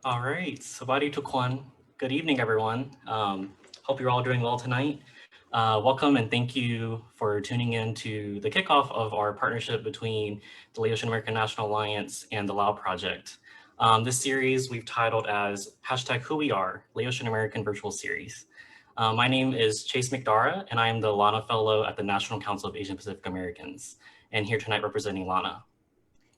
All right, Sabadi Tukwan. Good evening, everyone. Hope you're all doing well tonight. Welcome and thank you for tuning in to the kickoff of our partnership between the Laotian American National Alliance and the Lao Project. This series we've titled as #Who We Are, Laotian American Virtual Series. My name is Chase McDara, and I am the LANA Fellow at the National Council of Asian Pacific Americans, and here tonight representing LANA.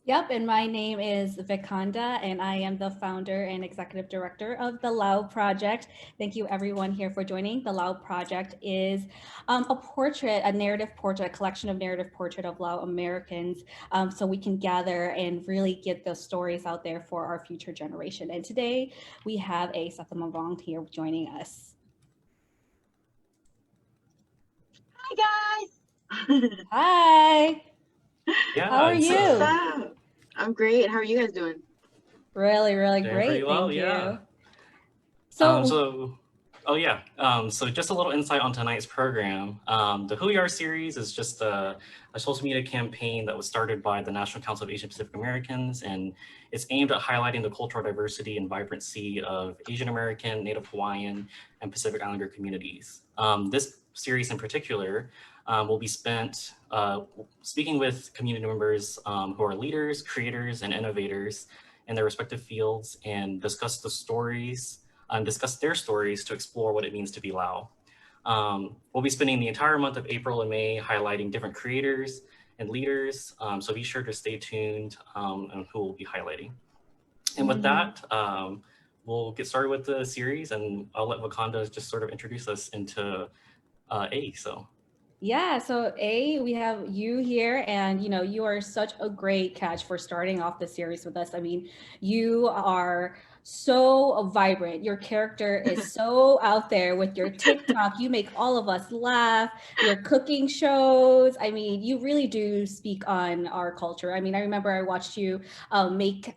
Yep, and my name is Vikanda, and I am the founder and executive director of the Lao Project. Thank you everyone here for joining. The Lao Project is a narrative portrait, a collection of narrative portrait of Lao Americans, so we can gather and really get those stories out there for our future generation. And today we have a Southmmavong here joining us. Hi guys. Hi. Yeah, How are you? What's up? I'm great. How are you guys doing? Really, really Doing great. pretty well, Thank yeah. you. So just a little insight on tonight's program. The Who We Are series is just a social media campaign that was started by the National Council of Asian Pacific Americans, and it's aimed at highlighting the cultural diversity and vibrancy of Asian American, Native Hawaiian, and Pacific Islander communities. This series in particular will be spent speaking with community members who are leaders, creators, and innovators in their respective fields and discuss their stories to explore what it means to be Lao. We'll be spending the entire month of April and May highlighting different creators and leaders, so be sure to stay tuned on who we'll be highlighting. And with that, we'll get started with the series, and I'll let Wakanda just sort of introduce us into A. Yeah, so we have you here, and you are such a great catch for starting off the series with us. I mean, you are so vibrant. Your character is so out there with your TikTok. You make all of us laugh. Your cooking shows. I mean, you really do speak on our culture. I mean, I remember I watched you make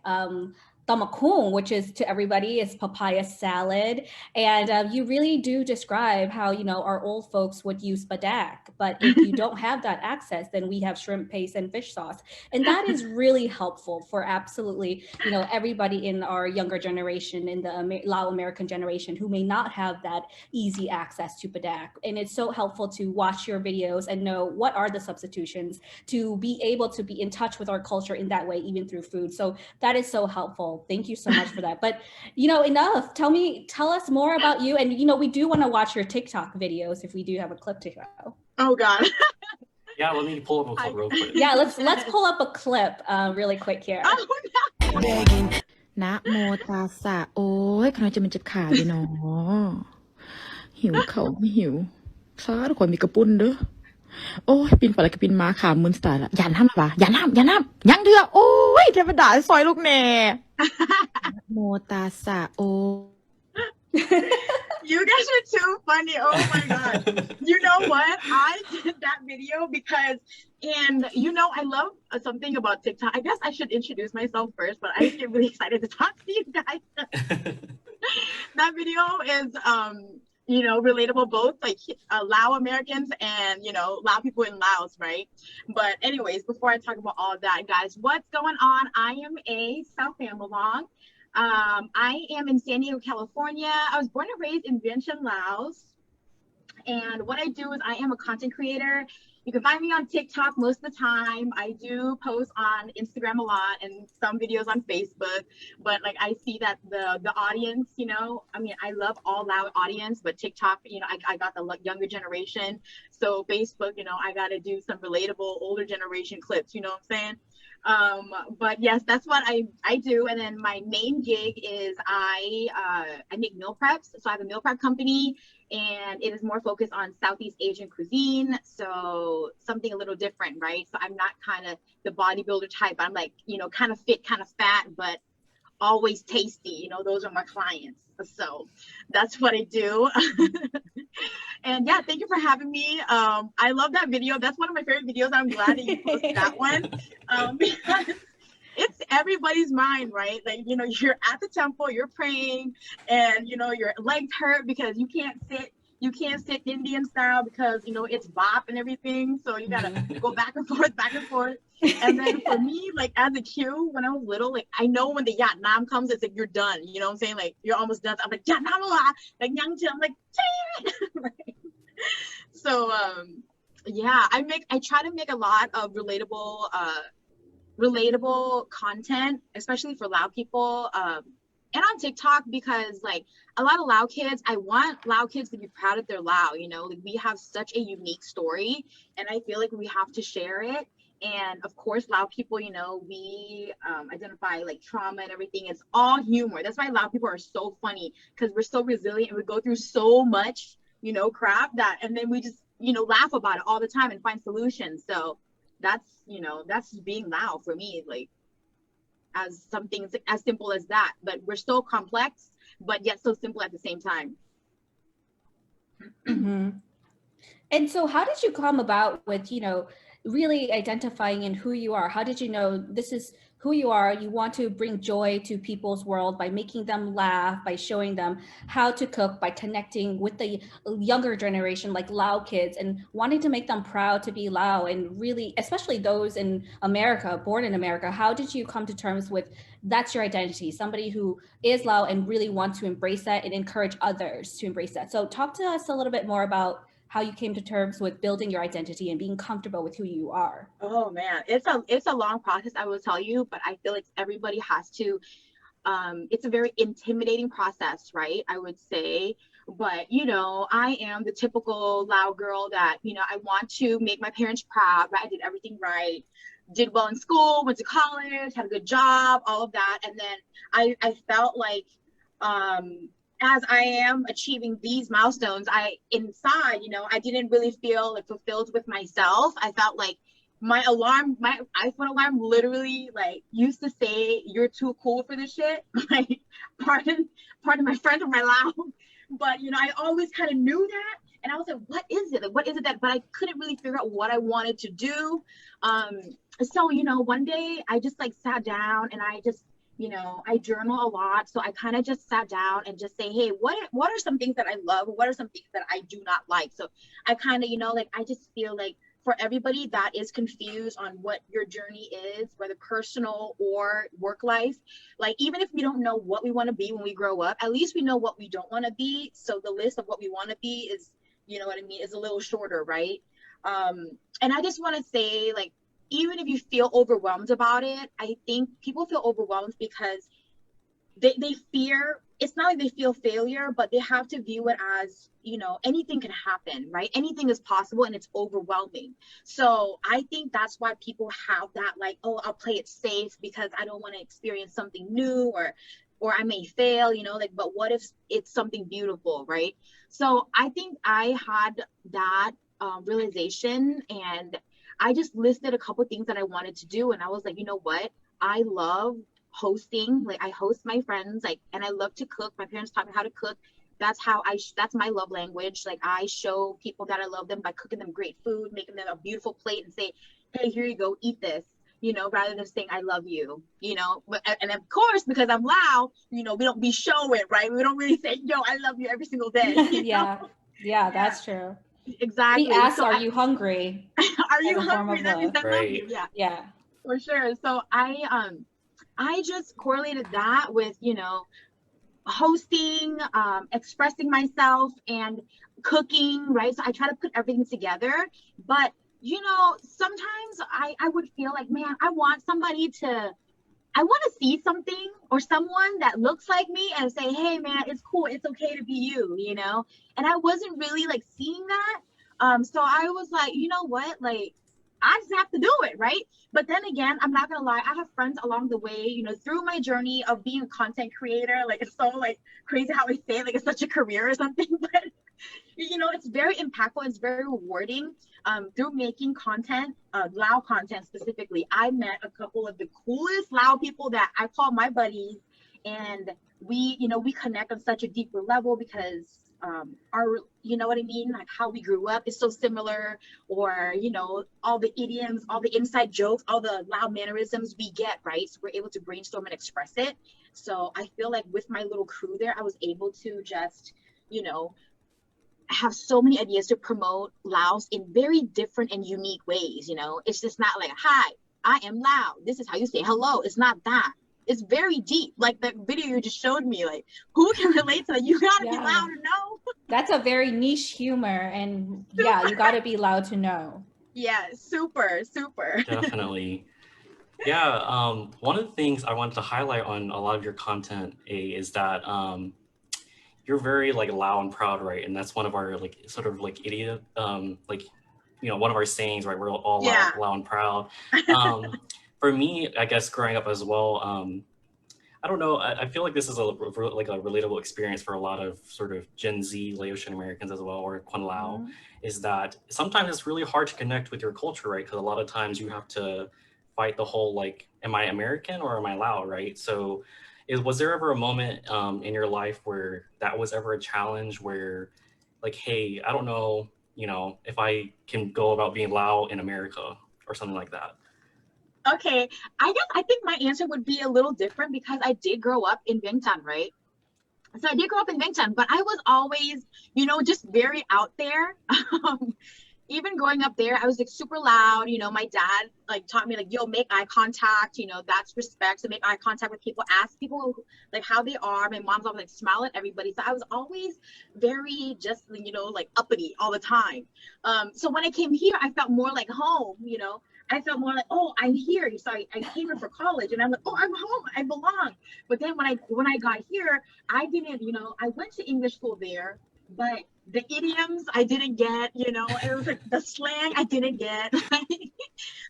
tamakung, which is to everybody is papaya salad, and you really do describe how our old folks would use badak, but if you don't have that access, then we have shrimp paste and fish sauce, and that is really helpful for absolutely everybody in our younger generation, in the Lao American generation, who may not have that easy access to badak. And it's so helpful to watch your videos and know what are the substitutions to be able to be in touch with our culture in that way, even through food. So that is so helpful. Thank you so much for that. But enough. Tell us more about you. And we do want to watch your TikTok videos if we do have a clip to go. Oh God. Yeah, let me pull up a clip real quick. Yeah, let's pull up a clip really quick here. Oh no. นะโมตัสสะโอ้ยขณะจะมันจะขาดเลยเนาะหิวเขาไม่หิวซาทุกคนมีกระปุ้นเด้อโอ้ยปีนไปแล้วก็ปีนมาขามือสไตล์ละอย่าน้ำละอย่าน้ำยังเถื่อโอ้ยเทวดาซอยลูกแน่นะโมตัสสะโอ้ You guys are too funny. Oh my God. You know what? I did that video because, and I love something about TikTok. I guess I should introduce myself first, but I just get really excited to talk to you guys. That video is, relatable, both like Lao Americans and, Lao people in Laos, right? But anyways, before I talk about all of that, guys, what's going on? I am a Southmmavong. I am in San Diego, California. I was born and raised in Vientiane, Laos. And what I do is I am a content creator. You can find me on TikTok most of the time. I do post on Instagram a lot and some videos on Facebook. But like I see that the audience, I love all Lao audience, but TikTok, I got the younger generation. So Facebook, I got to do some relatable older generation clips, you know what I'm saying? But yes, that's what I do. And then my main gig is I make meal preps. So I have a meal prep company, and it is more focused on Southeast Asian cuisine. So something a little different, right? So I'm not kind of the bodybuilder type. I'm like, kind of fit, kind of fat, but always tasty. Those are my clients. So that's what I do. And yeah, thank you for having me. I love that video. That's one of my favorite videos. I'm glad that you posted that one. Because it's everybody's mind, right? Like, you're at the temple, you're praying, and your legs hurt because you can't sit, you can't sit Indian style because you know it's bop and everything. So you gotta go back and forth, back and forth. And then for me, like as a Q, when I was little, like I know when the Yat Nam comes, it's like you're done. You know what I'm saying? Like you're almost done. I'm like Yat Nam la, like Yang Chi. I'm like, dang it. Right? So yeah, I try to make a lot of relatable content, especially for Lao people, and on TikTok, because like a lot of Lao kids, I want Lao kids to be proud of their Lao, you know, like we have such a unique story, and I feel like we have to share it. And of course, Lao people, you know, we identify like trauma and everything. It's all humor. That's why Lao people are so funny, because we're so resilient and we go through so much, you know, crap that, and then we just, you know, laugh about it all the time and find solutions. So that's, you know, that's being Lao for me, like as something as simple as that. But we're so complex, but yet so simple at the same time. Mm-hmm. And so how did you come about with, you know, really identifying in who you are? How did you know this is who you are? You want to bring joy to people's world by making them laugh, by showing them how to cook, by connecting with the younger generation, like Lao kids, and wanting to make them proud to be Lao, and really, especially those in America, born in America. How did you come to terms with that's your identity, somebody who is Lao and really want to embrace that and encourage others to embrace that? So talk to us a little bit more about how you came to terms with building your identity and being comfortable with who you are. Oh man, it's a long process, I will tell you, but I feel like everybody has to. It's a very intimidating process, right? I would say, but you know, I am the typical Lao girl that, you know, I want to make my parents proud, right? I did everything right, did well in school, went to college, had a good job, all of that, and then I felt like as I am achieving these milestones, I inside, you know, I didn't really feel like fulfilled with myself. I felt like my iPhone alarm literally like used to say, "You're too cool for this shit." Like, pardon my friend or my Lao, but you know, I always kind of knew that, and I was like, "What is it? Like, what is it that?" But I couldn't really figure out what I wanted to do. So you know, one day I just like sat down and I just, you know, I journal a lot. So I kind of just sat down and just say, hey, what are some things that I love? What are some things that I do not like? So I kind of, you know, like, I just feel like for everybody that is confused on what your journey is, whether personal or work life, like, even if we don't know what we want to be when we grow up, at least we know what we don't want to be. So the list of what we want to be is, you know what I mean, is a little shorter, right? And I just want to say, like, even if you feel overwhelmed about it, I think people feel overwhelmed because they fear, it's not like they feel failure, but they have to view it as, you know, anything can happen, right? Anything is possible, and it's overwhelming. So I think that's why people have that, like, oh, I'll play it safe because I don't want to experience something new, or I may fail, you know, like, but what if it's something beautiful, right? So I think I had that realization, and I just listed a couple things that I wanted to do. And I was like, you know what? I love hosting. Like, I host my friends, like, and I love to cook. My parents taught me how to cook. That's how that's my love language. Like, I show people that I love them by cooking them great food, making them a beautiful plate, and say, hey, here you go, eat this, you know, rather than saying, I love you, you know. And of course, because I'm Lao, you know, we show it, right? We don't really say, yo, I love you every single day. Yeah, that's true. Exactly. We ask, so are you hungry? Are you hungry? That means I love you. Yeah, for sure. So I just correlated that with, you know, hosting, expressing myself, and cooking, right? So I try to put everything together. But you know, sometimes I would feel like, man, I want to see something or someone that looks like me and say, hey man, it's cool, it's okay to be you, you know? And I wasn't really like seeing that. So I was like, you know what, like, I just have to do it, right? But then again, I'm not gonna lie, I have friends along the way, you know, through my journey of being a content creator. Like, it's so like crazy how I say it, like it's such a career or something, but you know, it's very impactful, it's very rewarding. Through making content, Lao content specifically, I met a couple of the coolest Lao people that I call my buddies, and we, you know, we connect on such a deeper level because our, you know what I mean, like how we grew up is so similar, or you know, all the idioms, all the inside jokes, all the Lao mannerisms we get, right? So we're able to brainstorm and express it. So I feel like with my little crew there, I was able to just, you know, have so many ideas to promote Laos in very different and unique ways. You know, it's just not like, hi, I am Lao. This is how you say hello. It's not that. It's very deep. Like the video you just showed me, like who can relate to that? You gotta be Lao to know. That's a very niche humor, and yeah, you gotta be Lao to know. Yeah, super. Definitely. Yeah, one of the things I wanted to highlight on a lot of your content, is that you're very like Lao and proud, right? And that's one of our like sort of like idiot, like, you know, one of our sayings, right? We're all Lao and proud. For me, I guess growing up as well, I don't know. I feel like this is like a relatable experience for a lot of sort of Gen Z Laotian Americans as well, or Kwan Lao, is that sometimes it's really hard to connect with your culture, right? Because a lot of times you have to fight the whole like, am I American or am I Lao, right? So was there ever a moment in your life where that was ever a challenge where like, hey, I don't know, you know, if I can go about being Lao in America or something like that? Okay, I think my answer would be a little different because I did grow up in Vientiane, right? So I did grow up in Vientiane, but I was always, you know, just very out there. Even growing up there, I was like super loud. You know, my dad like taught me like, yo, make eye contact. You know, that's respect. So make eye contact with people, ask people like how they are. My mom's always like smile at everybody. So I was always very just, you know, like uppity all the time. So when I came here, I felt more like home, you know. I felt more like, oh, I'm here. So I came here for college and I'm like, oh, I'm home. I belong. But then when I got here, I didn't, you know, I went to English school there, but the idioms I didn't get, you know, it was like the slang I didn't get.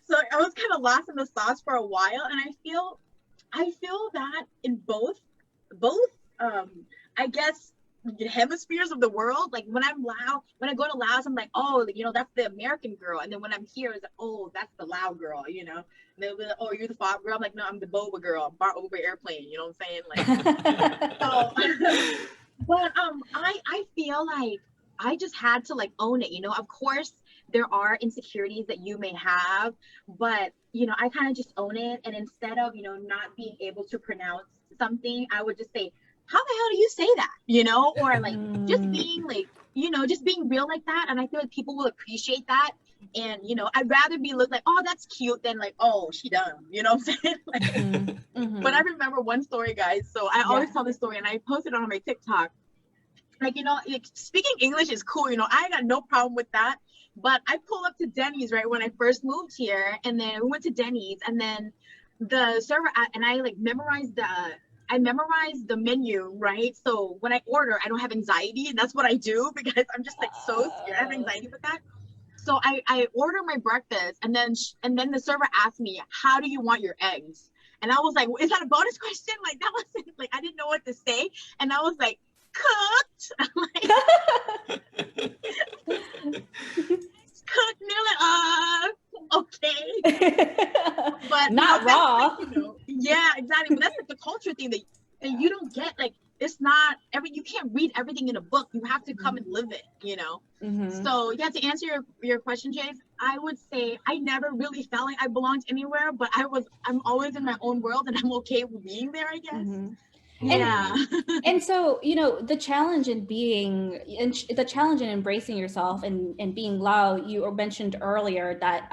So I was kind of lost in the sauce for a while. And I feel that in both, I guess, hemispheres of the world. Like when I'm Lao, when I go to Laos, I'm like, oh, you know, that's the American girl. And then when I'm here, it's like, oh, that's the Lao girl, you know. And they'll be like, oh, you're the Fob girl. I'm like, no, I'm the Boba girl, bar over airplane. You know what I'm saying? Like, so, but I feel like I just had to like own it. You know, of course there are insecurities that you may have, but you know, I kind of just own it. And instead of, you know, not being able to pronounce something, I would just say, how the hell do you say that? You know, or like just being like, you know, just being real like that. And I feel like people will appreciate that. And, you know, I'd rather be looked like, oh, that's cute than like, oh, she dumb. You know what I'm saying? Like, But I remember one story, guys. So I always tell this story and I posted it on my TikTok. Like, you know, like, speaking English is cool. You know, I got no problem with that. But I pull up to Denny's, right, when I first moved here. And then we went to Denny's. And then the server, and I like memorized the menu, right? So when I order, I don't have anxiety, and that's what I do because I'm just like so scared. I have anxiety with that. So I order my breakfast, and then the server asked me, "How do you want your eggs?" And I was like, "Is that a bonus question?" Like that wasn't like I didn't know what to say, and I was like, "Cooked." Cooked. And they're like, okay. But not raw. Like, you know, yeah, exactly. But that's like the culture thing that you don't get. Like, it's not you can't read everything in a book. You have to come and live it, you know. So yeah, to answer your question, Chase, I would say I never really felt like I belonged anywhere, but I'm always in my own world and I'm okay with being there, I guess. Yeah. And so, you know, the challenge in embracing yourself and being Lao, you mentioned earlier that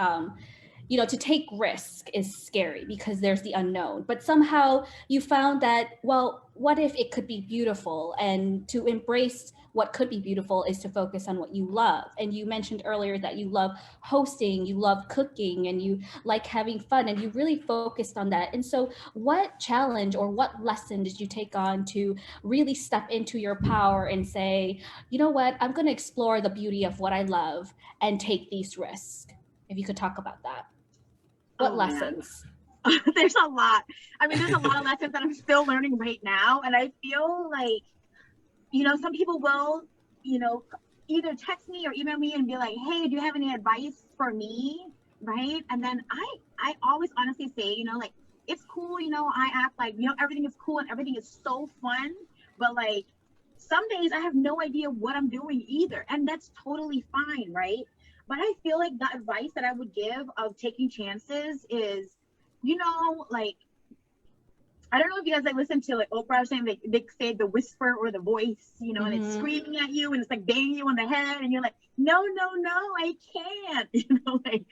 you know, to take risk is scary because there's the unknown, but somehow you found that, well, what if it could be beautiful? And to embrace what could be beautiful is to focus on what you love. And you mentioned earlier that you love hosting, you love cooking, and you like having fun, and you really focused on that. And so what challenge or what lesson did you take on to really step into your power and say, you know what, I'm going to explore the beauty of what I love and take these risks? If you could talk about that. What lessons? There's a lot. I mean, there's a lot of lessons that I'm still learning right now. And I feel like, you know, some people will, you know, either text me or email me and be like, hey, do you have any advice for me? Right. And then I always honestly say, you know, like, it's cool. You know, I act like, you know, everything is cool and everything is so fun. But like, some days I have no idea what I'm doing either. And that's totally fine. Right. But I feel like the advice that I would give of taking chances is, you know, like, I don't know if you guys like listen to like Oprah saying like they say the whisper or the voice, you know, and it's screaming at you and it's like banging you on the head and you're like, no, I can't, you know, like.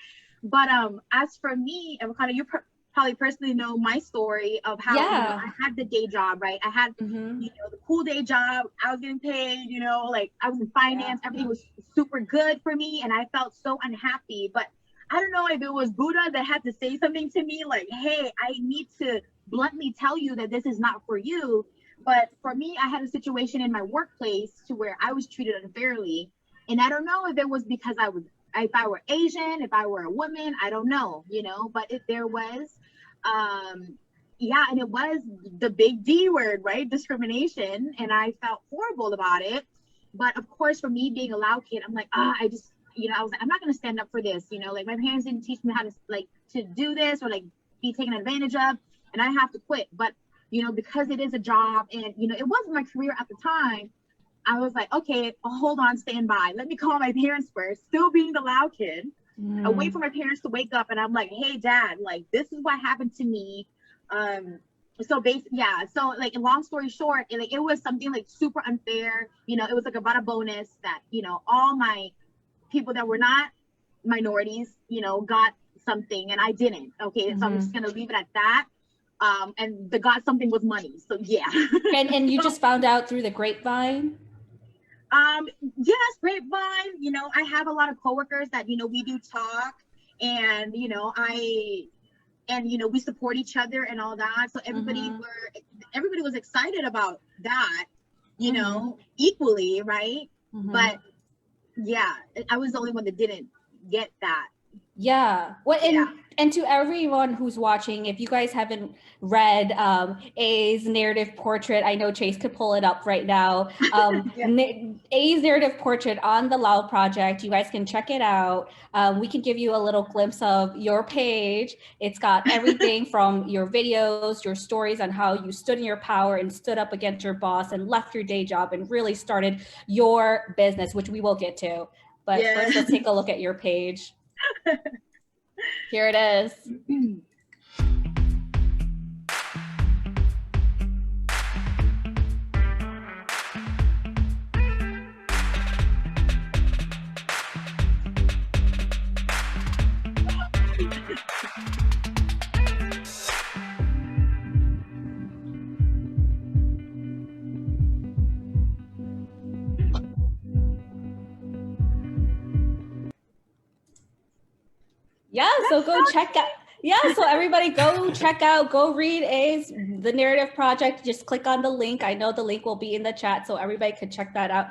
But as for me, and kind of you probably personally know my story of how you know I had the day job, right? I had you know the cool day job. I was getting paid, you know, like I was in finance. Everything was super good for me, and I felt so unhappy. But I don't know if it was Buddha that had to say something to me, like, "Hey, I need to bluntly tell you that this is not for you." But for me, I had a situation in my workplace to where I was treated unfairly, and I don't know if it was because if I were Asian, if I were a woman, I don't know, you know, but if there was, and it was the big D word, right? Discrimination. And I felt horrible about it. But of course, for me being a Lao kid, I'm like, I just, you know, I was like, I'm not going to stand up for this. You know, like my parents didn't teach me how to like to do this or like be taken advantage of, and I have to quit. But, you know, because it is a job and, you know, it wasn't my career at the time. I was like, okay, hold on, stand by. Let me call my parents first, still being the Lao kid. I wait for my parents to wake up and I'm like, hey, Dad, like, this is what happened to me. So basically, so like, long story short, it was something like super unfair. You know, it was like about a bonus that, you know, all my people that were not minorities, you know, got something and I didn't. Okay, so I'm just going to leave it at that. And the got something was money. So yeah. And you just found out through the grapevine? Yes, grapevine. You know, I have a lot of coworkers that, you know, we do talk and, you know, we support each other and all that. So everybody was excited about that, you know, equally, right? But yeah, I was the only one that didn't get that. Yeah. Well, and to everyone who's watching, if you guys haven't read A's narrative portrait, I know Chase could pull it up right now. A's narrative portrait on the Lao Project, you guys can check it out. We can give you a little glimpse of your page. It's got everything from your videos, your stories on how you stood in your power and stood up against your boss and left your day job and really started your business, which we will get to. But first, let's take a look at your page. Here it is. Yeah, so go check out. Yeah, so everybody go check out, go read the narrative project. Just click on the link. I know the link will be in the chat, so everybody could check that out.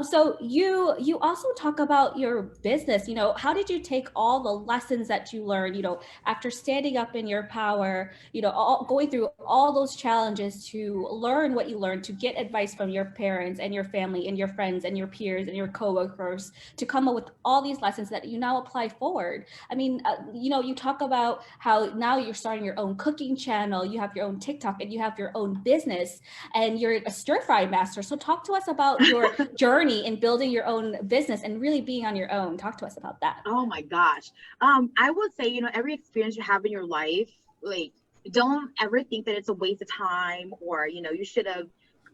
So you also talk about your business. You know, how did you take all the lessons that you learned, you know, after standing up in your power, you know, going through all those challenges to learn what you learned, to get advice from your parents and your family and your friends and your peers and your coworkers, to come up with all these lessons that you now apply forward. I mean, you know, you talk about how now you're starting your own cooking channel, you have your own TikTok, and you have your own business, and you're a stir fry master. So talk to us about your journey in building your own business and really being on your own. Talk to us about that. Oh my gosh. I would say, you know, every experience you have in your life, like, don't ever think that it's a waste of time or, you know, you should have,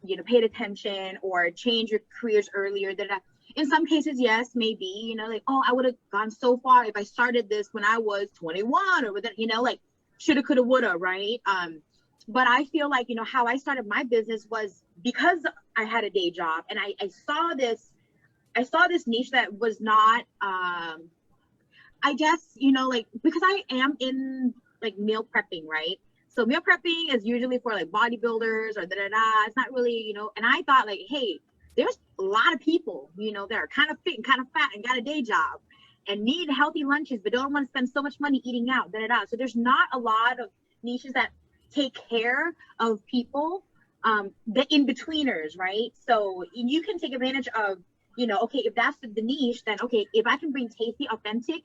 you know, paid attention or changed your careers earlier. In some cases, yes, maybe, you know, like, oh, I would have gone so far if I started this when I was 21 or with you know, like shoulda, coulda, woulda, right? But I feel like, you know, how I started my business was because I had a day job and I saw this niche that was not, I guess, you know, like, because I am in like meal prepping, right? So meal prepping is usually for like bodybuilders or da-da-da. It's not really, you know, and I thought like, hey, there's a lot of people, you know, that are kind of fit and kind of fat and got a day job and need healthy lunches, but don't want to spend so much money eating out, da-da-da. So there's not a lot of niches that take care of people, the in-betweeners, right? So you can take advantage of, you know, okay, if that's the niche, then okay, if I can bring tasty, authentic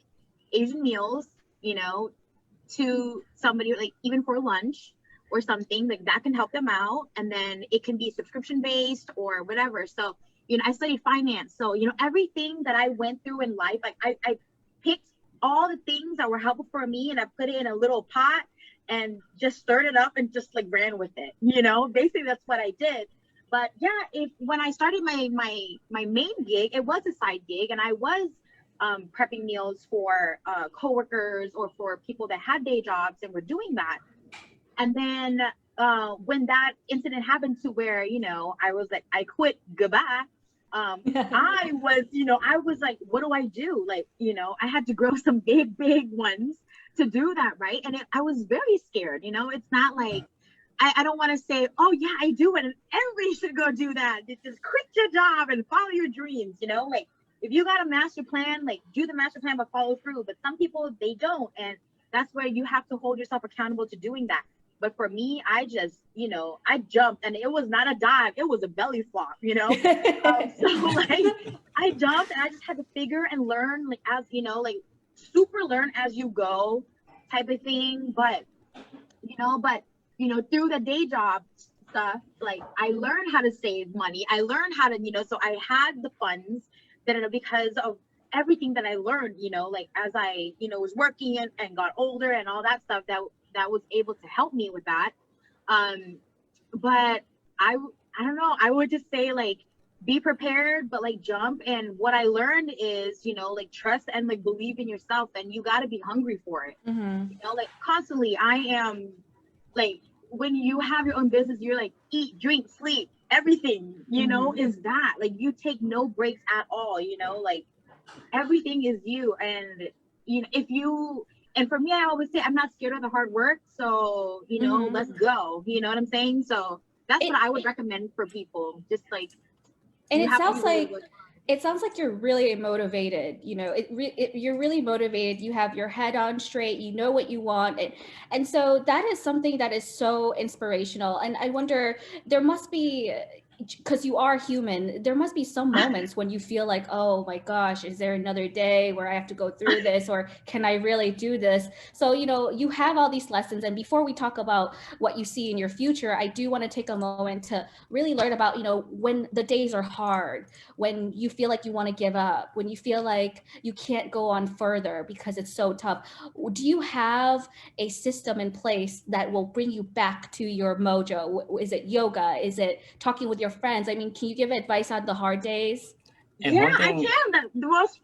Asian meals, you know, to somebody, like even for lunch or something, like that can help them out. And then it can be subscription based or whatever. So, you know, I studied finance. So, you know, everything that I went through in life, like I picked all the things that were helpful for me and I put it in a little pot and just stirred it up and just like ran with it. Basically that's what I did. But yeah, when I started my main gig, it was a side gig, and I was prepping meals for coworkers or for people that had day jobs and were doing that. And then when that incident happened to where, I was like, I quit, goodbye. I was like, what do I do? Like, I had to grow some big ones to do that, right? And I was very scared. It's not like, I don't want to say, oh yeah, I do it, and everybody should go do that. Just quit your job and follow your dreams. Like if you got a master plan, like do the master plan but follow through. But some people, they don't, and that's where you have to hold yourself accountable to doing that. But for me, I just, I jumped, and it was not a dive, it was a belly flop. So like I jumped, and I just had to figure and learn, like as like super learn as you go type of thing. But through the day job stuff, like I learned how to save money. I learned how to, so I had the funds that because of everything that I learned, like as I, was working and got older and all that stuff that was able to help me with that. But I don't know, I would just say like, be prepared, but like jump. And what I learned is, like trust and like believe in yourself, and you got to be hungry for it. Like constantly I am like, when you have your own business, you're like eat, drink, sleep, everything, is that like you take no breaks at all, like everything is you. And and for me, I always say I'm not scared of the hard work. So, let's go. You know what I'm saying? So that's what I would recommend for people. Just like, and it sounds like you're really motivated. You're really motivated. You have your head on straight. You know what you want. And so that is something that is so inspirational. And I wonder, there must be, because you are human, there must be some moments when you feel like, oh my gosh, is there another day where I have to go through this, or can I really do this? So, you have all these lessons. And before we talk about what you see in your future, I do want to take a moment to really learn about, when the days are hard, when you feel like you want to give up, when you feel like you can't go on further because it's so tough. Do you have a system in place that will bring you back to your mojo? Is it yoga? Is it talking with your friends? I mean, can you give advice on the hard days? And yeah, one thing... I can.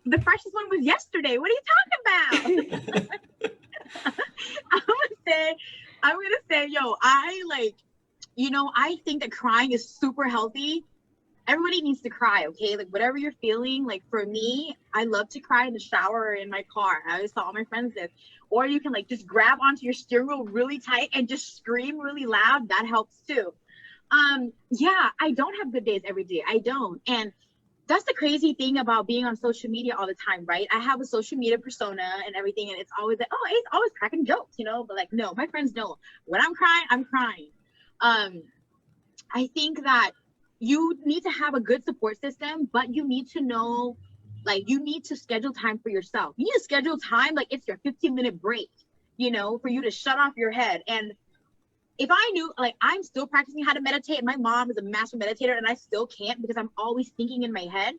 The freshest one was yesterday. What are you talking about? I'm gonna say, I think that crying is super healthy. Everybody needs to cry, okay? Like whatever you're feeling. Like for me, I love to cry in the shower or in my car. I always tell all my friends this. Or you can like just grab onto your steering wheel really tight and just scream really loud. That helps too. Yeah, I don't have good days every day. I don't. And that's the crazy thing about being on social media all the time, right? I have a social media persona and everything, and it's always like, oh, it's always cracking jokes, but like, no, my friends know when I'm crying, I'm crying. I think that you need to have a good support system, but you need to know, like, you need to schedule time for yourself. You need to schedule time, like it's your 15-minute break, for you to shut off your head. And if I knew, like, I'm still practicing how to meditate, and my mom is a master meditator, and I still can't because I'm always thinking in my head.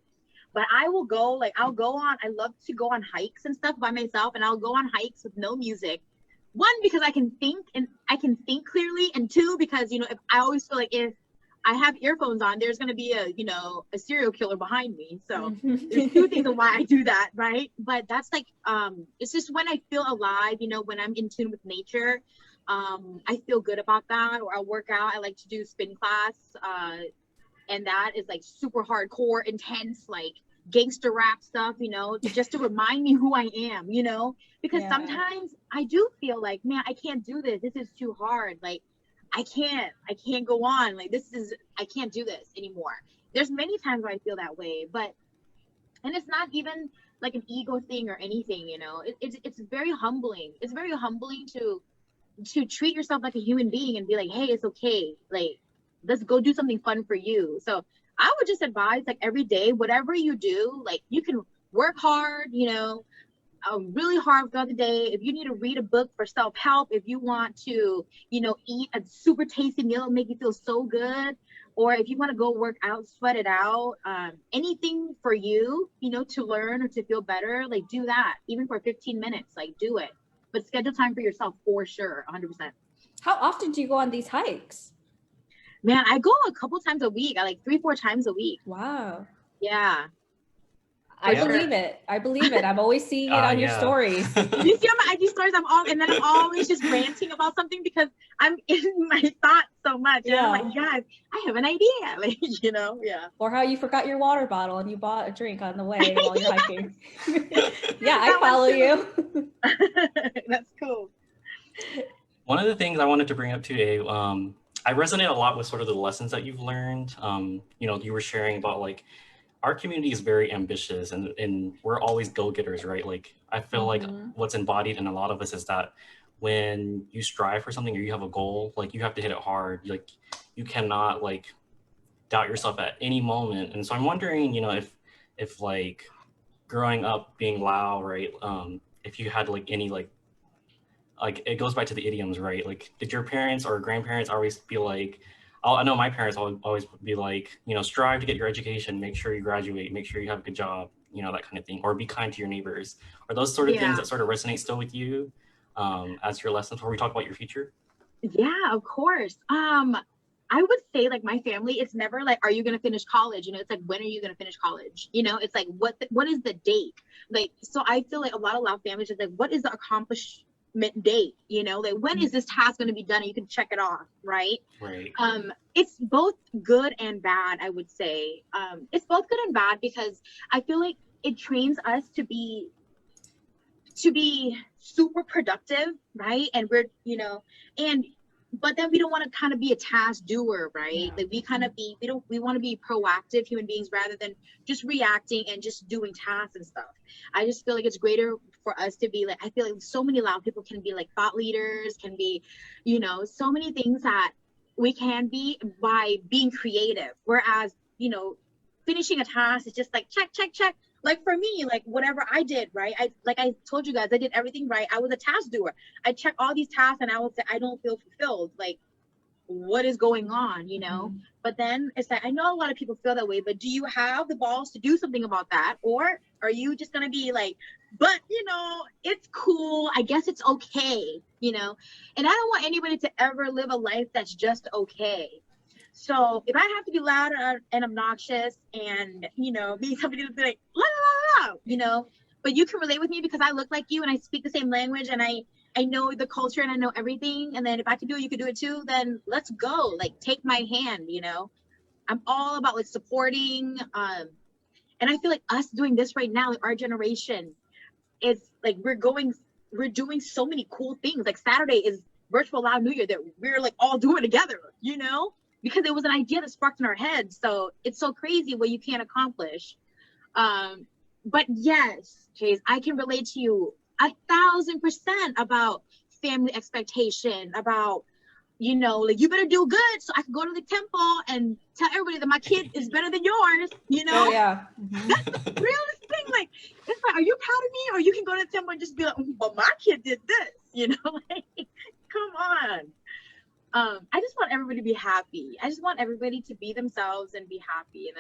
But I will go, I love to go on hikes and stuff by myself, and I'll go on hikes with no music. One, because I can think clearly, and two, because, if I always feel like if I have earphones on, there's going to be a serial killer behind me. So there's two things of why I do that, right? But that's like, it's just when I feel alive, when I'm in tune with nature. I feel good about that. Or I'll work out. I like to do spin class, and that is like super hardcore, intense, like gangster rap stuff, just to remind me who I am, because sometimes I do feel like, man, I can't do this. This is too hard. Like, I can't go on. Like, I can't do this anymore. There's many times where I feel that way, and it's not even like an ego thing or anything, it's very humbling. It's very humbling to treat yourself like a human being and be like, hey, it's okay. Like, let's go do something fun for you. So I would just advise, like, every day, whatever you do, like, you can work hard, really hard throughout the day. If you need to read a book for self-help, if you want to, eat a super tasty meal and make you feel so good, or if you want to go work out, sweat it out, anything for you, to learn or to feel better, like, do that. Even for 15 minutes, like, do it. but schedule time for yourself for sure, 100%. How often do you go on these hikes? Man, I go a couple times a week. I like 3-4 times a week. Wow. Yeah. I Yeah. believe it. I believe it. I'm always seeing it on your Yeah. stories. You see on my IG stories, I'm always just ranting about something because I'm in my thoughts so much. And I'm like, guys, I have an idea. Like, you know, yeah. Or how you forgot your water bottle and you bought a drink on the way while you're hiking. Yeah, I That one follow too. you. That's cool. One of the things I wanted to bring up today, I resonate a lot with sort of the lessons that you've learned. You know, you were sharing about like, our community is very ambitious and we're always go-getters, right? Like, I feel like what's embodied in a lot of us is that when you strive for something or you have a goal, like you have to hit it hard. Like you cannot like doubt yourself at any moment. And so I'm wondering, you know, if like growing up being Lao, right? If you had like any like it goes back to the idioms, right? Like, did your parents or grandparents always be like, I know my parents always be like, you know, strive to get your education, make sure you graduate, make sure you have a good job, you know, that kind of thing, or be kind to your neighbors. Are those sort of things that sort of resonate still with you as your lessons before we talk about your future? Yeah, of course. I would say like my family, it's never like, are you going to finish college? You know, it's like, when are you going to finish college? You know, it's like, what is the date? Like, so I feel like a lot of Lao families are like, what is the accomplishment date? You know, like, when is this task going to be done? And you can check it off, right? Right. It's both good and bad, I would say. It's both good and bad because I feel like it trains us to be super productive, right? And we're, you know, but then we don't want to kind of be a task doer, right? Like we kind of we want to be proactive human beings rather than just reacting and just doing tasks and stuff. I just feel like it's greater for us to be like, I feel like so many Lao people can be like thought leaders, can be, you know, so many things that we can be by being creative. Whereas, you know, finishing a task is just like check, check, check. Like for me, like whatever I did, right? I told you guys, I did everything right. I was a task doer. I check all these tasks and I would say, I don't feel fulfilled. Like, what is going on, you know? But then it's like, I know a lot of people feel that way, but do you have the balls to do something about that? Or are you just gonna be like, but you know, it's cool, I guess it's okay, you know? And I don't want anybody to ever live a life that's just okay. So if I have to be loud and obnoxious and, you know, be somebody to be like, la, la, la, la, you know, but you can relate with me because I look like you and I speak the same language and I know the culture and I know everything. And then if I can do it, you can do it too, then let's go. Like, take my hand, you know? I'm all about like supporting. And I feel like us doing this right now, like our generation is like, we're doing so many cool things. Like Saturday is virtual Lao New Year that we're like all doing together, you know? Because it was an idea that sparked in our heads. So it's so crazy what you can accomplish. But yes, Chase, I can relate to you 1,000% about family expectation, about, you know, like, you better do good so I can go to the temple and tell everybody that my kid is better than yours, you know? Oh, yeah. That's the realest thing. Like, it's like, are you proud of me? Or you can go to the temple and just be like, well, my kid did this, you know? Like, come on. I just want everybody to be happy. I just want everybody to be themselves and be happy. And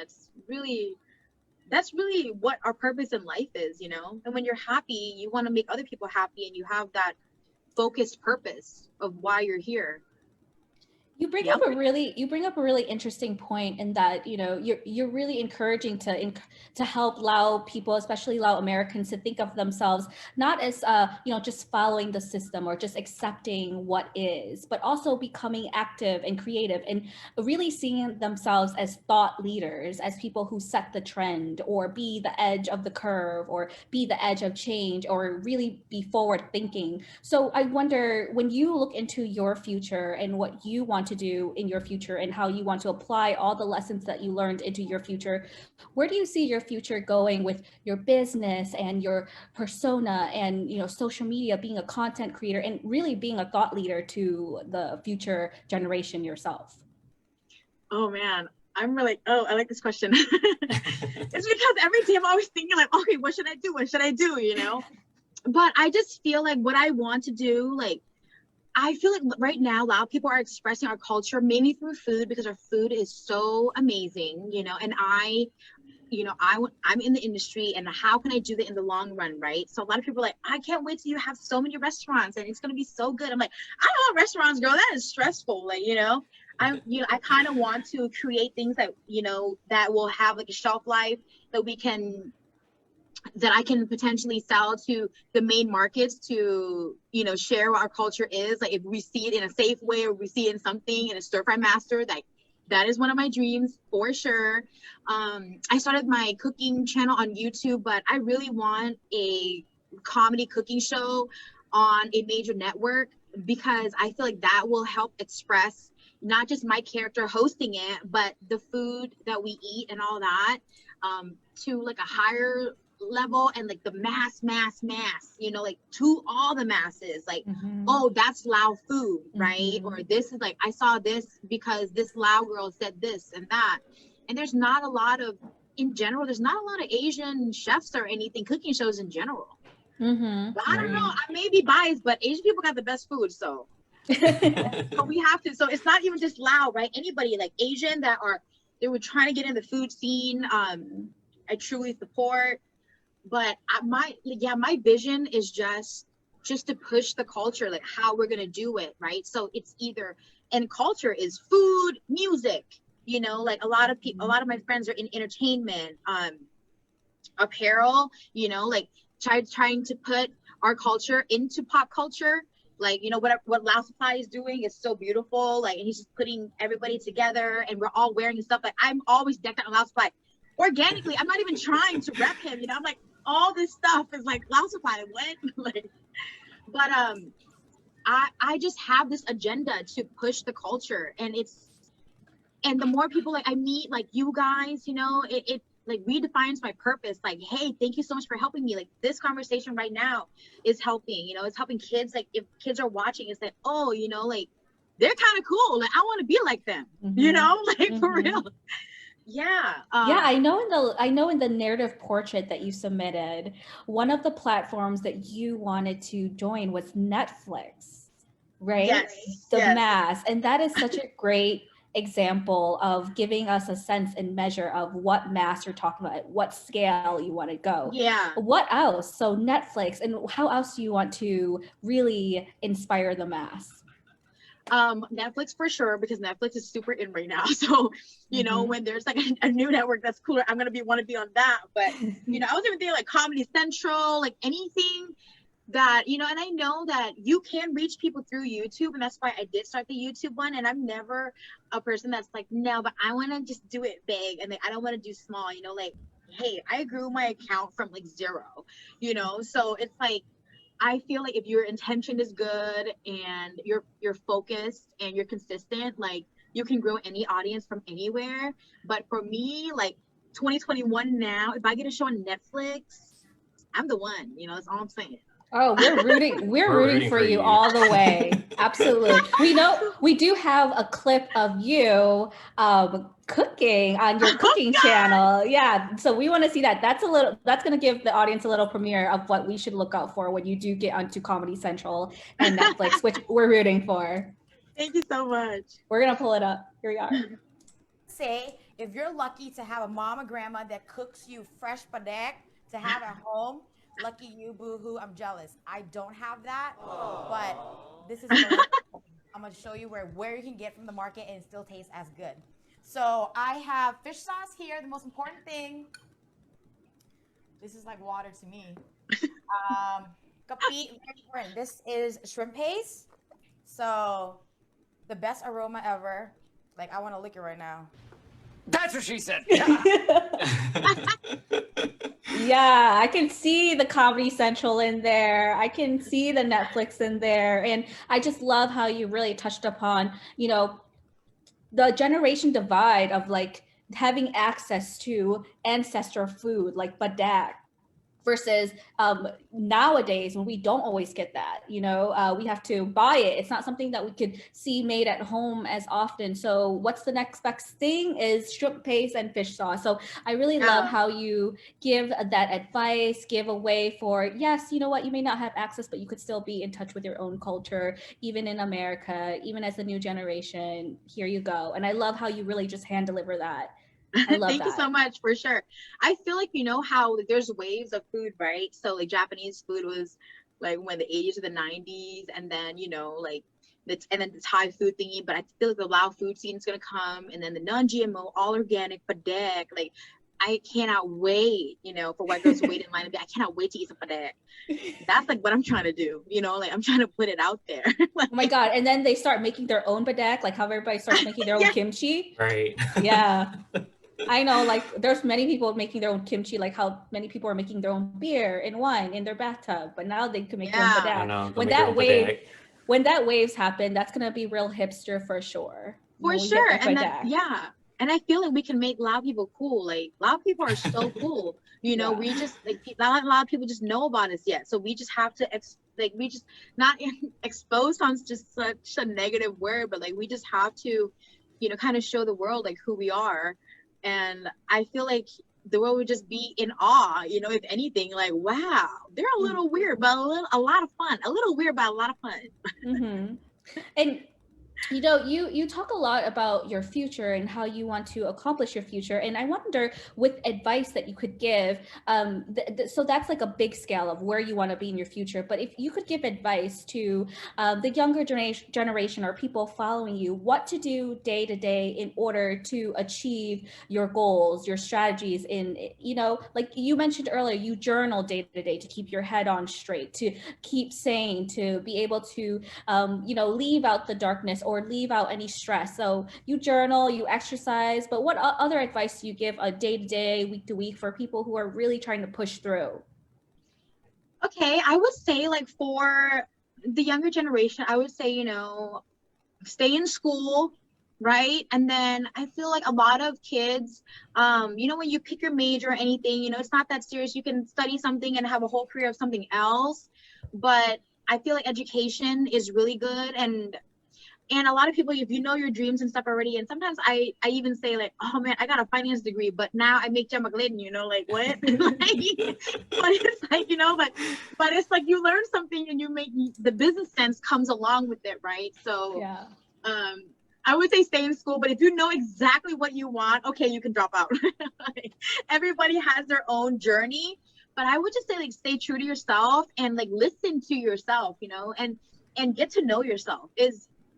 that's really what our purpose in life is, you know? And when you're happy, you want to make other people happy and you have that focused purpose of why you're here. You bring up a really interesting point in that, you know, you're really encouraging to help Lao people, especially Lao Americans, to think of themselves not as you know, just following the system or just accepting what is, but also becoming active and creative and really seeing themselves as thought leaders, as people who set the trend or be the edge of the curve or be the edge of change or really be forward thinking. So I wonder, when you look into your future and what you want to do in your future and how you want to apply all the lessons that you learned into your future, where do you see your future going with your business and your persona and, you know, social media, being a content creator and really being a thought leader to the future generation yourself? Oh man, I'm really, I like this question. It's because every day I'm always thinking like, okay, what should I do? What should I do? You know? But I just feel like what I want to do, like, I feel like right now, Lao people are expressing our culture mainly through food because our food is so amazing, you know, and I'm in the industry, and how can I do that in the long run, right? So a lot of people are like, I can't wait till you have so many restaurants and it's going to be so good. I'm like, I don't want restaurants, girl. That is stressful. Like, I kind of want to create things that, that will have like a shelf life that I can potentially sell to the main markets to, share what our culture is. Like if we see it in a safe way, or we see it in something in a stir fry master, that is one of my dreams for sure. I started my cooking channel on YouTube, but I really want a comedy cooking show on a major network, because I feel like that will help express not just my character hosting it, but the food that we eat and all that, to like a higher level, and like the mass, like to all the masses, like, oh, that's Lao food, right? Or this is like, I saw this because this Lao girl said this and that. And there's not a lot of Asian chefs or anything, cooking shows in general. But I don't know, I may be biased, but Asian people got the best food, so so we have to. So it's not even just Lao, right? Anybody like Asian they were trying to get in the food scene, I truly support. But my vision is just to push the culture, like how we're gonna do it, right? So it's either, and culture is food, music, like a lot of my friends are in entertainment, apparel, like trying to put our culture into pop culture. Like, what Lao Supply is doing is so beautiful. Like, and he's just putting everybody together, and we're all wearing stuff. Like, I'm always decked out in Lao Supply organically. I'm not even trying to rep him, I'm like, all this stuff is like Lao Supply. What? But I just have this agenda to push the culture, and the more people like I meet, like you guys, it like redefines my purpose. Like, hey, thank you so much for helping me. Like this conversation right now is helping, it's helping kids. Like if kids are watching, it's like, oh, like they're kind of cool. Like I want to be like them, like for real. Yeah. I know in the narrative portrait that you submitted, one of the platforms that you wanted to join was Netflix, right? Yes. The mass. And that is such a great example of giving us a sense and measure of what mass you're talking about, at what scale you want to go. Yeah. What else? So Netflix, and how else do you want to really inspire the mass? Netflix for sure, because Netflix is super in right now. So, when there's like a new network that's cooler, I'm going to want to be on that. But, I was even thinking like Comedy Central, like anything that, and I know that you can reach people through YouTube, and that's why I did start the YouTube one. And I'm never a person that's like, no, but I want to just do it big, and like, I don't want to do small, like, hey, I grew my account from like 0, so it's like, I feel like if your intention is good and you're focused and you're consistent, like you can grow any audience from anywhere. But for me, like 2021 now, if I get a show on Netflix, I'm the one, that's all I'm saying. Oh, we're rooting for you all the way. Absolutely. We do have a clip of you cooking on your cooking channel. Yeah. So we want to see that. That's going to give the audience a little premiere of what we should look out for when you do get onto Comedy Central and Netflix, which we're rooting for. Thank you so much. We're going to pull it up. Here we are. Say, if you're lucky to have a mom or grandma that cooks you fresh padak to have at home, lucky you, boo-hoo, I'm jealous. I don't have that, but this is I'm going to show you where you can get from the market and it still tastes as good. So I have fish sauce here, the most important thing. This is like water to me. Kapi, very important. This is shrimp paste. So the best aroma ever. Like, I want to lick it right now. That's what she said. Yeah, I can see the Comedy Central in there. I can see the Netflix in there. And I just love how you really touched upon, the generation divide of like having access to ancestor food like badak versus nowadays when we don't always get that, we have to buy it. It's not something that we could see made at home as often. So what's the next best thing is shrimp paste and fish sauce. So I really love how you give that advice, give a way for, yes, you know what, you may not have access, but you could still be in touch with your own culture, even in America, even as a new generation. Here you go. And I love how you really just hand deliver that. I love Thank you so that. much, for sure. I feel like, you know how like, there's waves of food, right? So like Japanese food was like when the 80s to the 90s, and then you know like and then the Thai food thingy. But I feel like the Lao food scene is gonna come, and then the non-GMO, all organic, padek. Like I cannot wait, you know, for white girls to wait in line and be, I cannot wait to eat some padek. That's like what I'm trying to do, you know, like I'm trying to put it out there. Like, Oh my God. And then they start making their own badak, like how everybody starts making their own Yeah. kimchi. Right. Yeah. I know, like there's many people making their own kimchi, like how many people are making their own beer and wine in their bathtub, but now they can make their own Yeah. I badak. know. Go When make your that own wave, padek. when that waves happen, that's gonna be real hipster for sure. For When we get sure. that And then, badak. yeah. And I feel like we can make Lao people cool. Like Lao people are so cool. You know, Yeah. we just like not a lot of people just know about us yet. So we just have to we just not expose sounds just such a negative word, but like we just have to, you know, kind of show the world like who we are. And I feel like the world would just be in awe, you know, if anything, like wow, they're a little weird, but a lot of fun. A little weird, but a lot of fun. Mm-hmm. And you know, you talk a lot about your future and how you want to accomplish your future, and I wonder with advice that you could give, so that's like a big scale of where you want to be in your future, but if you could give advice to the younger generation or people following you, what to do day to day in order to achieve your goals, your strategies, in, you know, like you mentioned earlier, you journal day to day to keep your head on straight, to keep sane, to be able to you know, leave out the darkness or leave out any stress. So you journal, you exercise, but what other advice do you give a day to day, week to week for people who are really trying to push through? Okay, I would say like for the younger generation, I would say, you know, stay in school, right? And then I feel like a lot of kids, you know, when you pick your major or anything, you know, it's not that serious. You can study something and have a whole career of something else. But I feel like education is really good, and a lot of people, if you know your dreams and stuff already, and sometimes I even say like, oh man, I got a finance degree, but now I make jamaglin, you know, like what? Like, but it's like, you know, but it's like you learn something and you make the business sense comes along with it, right? So Yeah. I would say stay in school, but if you know exactly what you want, okay, you can drop out. Like, everybody has their own journey, but I would just say like stay true to yourself and like listen to yourself, you know, and get to know yourself.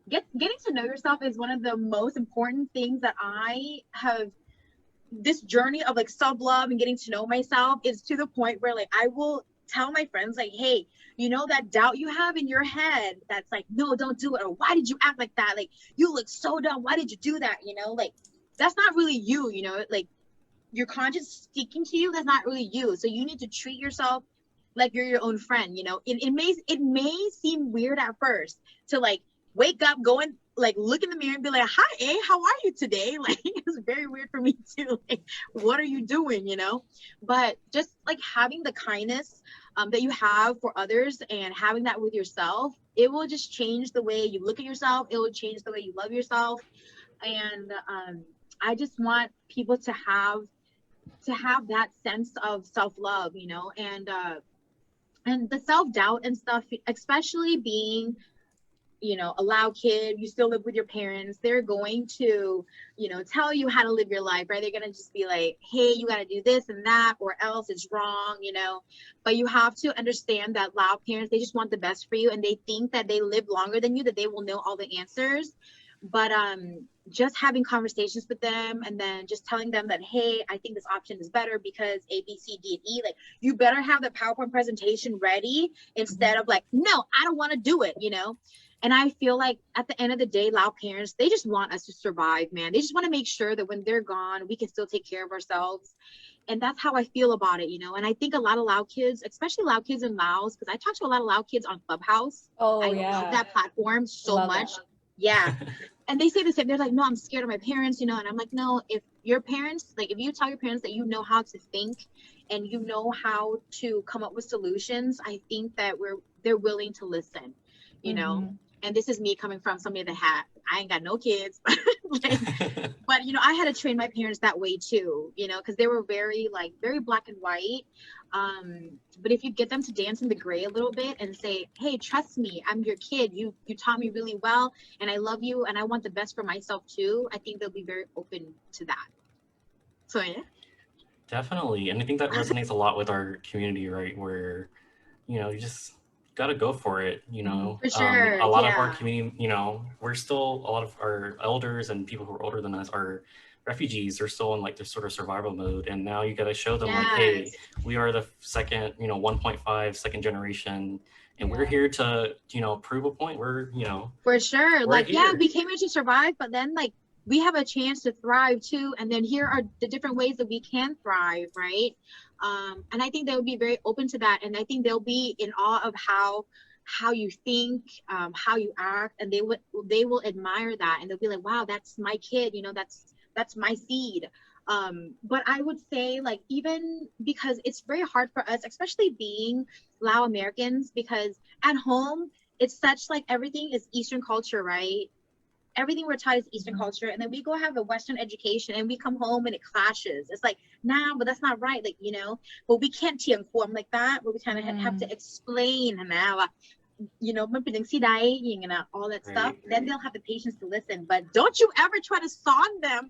Getting to know yourself is one of the most important things that I have. This journey of like self-love and getting to know myself is to the point where like I will tell my friends like, hey, you know that doubt you have in your head that's like, no, don't do it, or why did you act like that, like you look so dumb, why did you do that, you know, like that's not really you, you know, like your conscience speaking to you, that's not really you. So you need to treat yourself like you're your own friend, you know. It may seem weird at first to like wake up, go and like look in the mirror and be like, hi, how are you today? Like it's very weird for me too. Like, what are you doing, you know? But just like having the kindness that you have for others and having that with yourself, it will just change the way you look at yourself. It will change the way you love yourself. And I just want people to have that sense of self-love, you know, and the self-doubt and stuff, especially being, you know, a Lao kid, you still live with your parents, they're going to, you know, tell you how to live your life, right? They're going to just be like, hey, you got to do this and that, or else it's wrong, you know. But you have to understand that Lao parents, they just want the best for you, and they think that they live longer than you, that they will know all the answers. But just having conversations with them and then just telling them that, hey, I think this option is better because A, B, C, D, and E, like you better have the PowerPoint presentation ready instead of like, no, I don't want to do it, you know. And I feel like at the end of the day, Lao parents, they just want us to survive, man. They just want to make sure that when they're gone, we can still take care of ourselves. And that's how I feel about it, you know. And I think a lot of Lao kids, especially Lao kids in Laos, because I talk to a lot of Lao kids on Clubhouse. Oh, I yeah. love that platform so Love much. that. Yeah. And they say the same. They're like, no, I'm scared of my parents, you know. And I'm like, no, if your parents, like if you tell your parents that you know how to think and you know how to come up with solutions, I think that they're willing to listen, you know. And this is me coming from somebody that I ain't got no kids, but you know, I had to train my parents that way too, you know, because they were very black and white. But if you get them to dance in the gray a little bit and say, hey, trust me, I'm your kid, you taught me really well, and I love you, and I want the best for myself too, I think they'll be very open to that. So yeah. Definitely. And I think that resonates a lot with our community, right? Where, you just got to go for it, For sure. A lot of our Yeah. community, we're still, a lot of our elders and people who are older than us are refugees. They're still in like this sort of survival mode. And now you got to show them like, hey, Yes. we are the second, 1.5 second generation. And we're Yeah. here to, prove a point. We're, For sure. we're Like, yeah, here. we came here to survive, but then like we have a chance to thrive too. And then here are the different ways that we can thrive, right? And I think they would be very open to that. And I think they'll be in awe of how you think, how you act, and they will admire that, and they'll be like, wow, that's my kid, that's my seed. But I would say, like, even because it's very hard for us, especially being Lao Americans, because at home it's such like everything is Eastern culture, right? Everything we're taught is Eastern culture, and then we go have a Western education and we come home and it clashes. It's like, nah, but that's not right, like, but we can't form like that, but we kind of have to explain now,มันเป็นจังซี่ได้อย่างเงี้ย all that stuff. Right. Then they'll have the patience to listen, but don't you ever try to song them.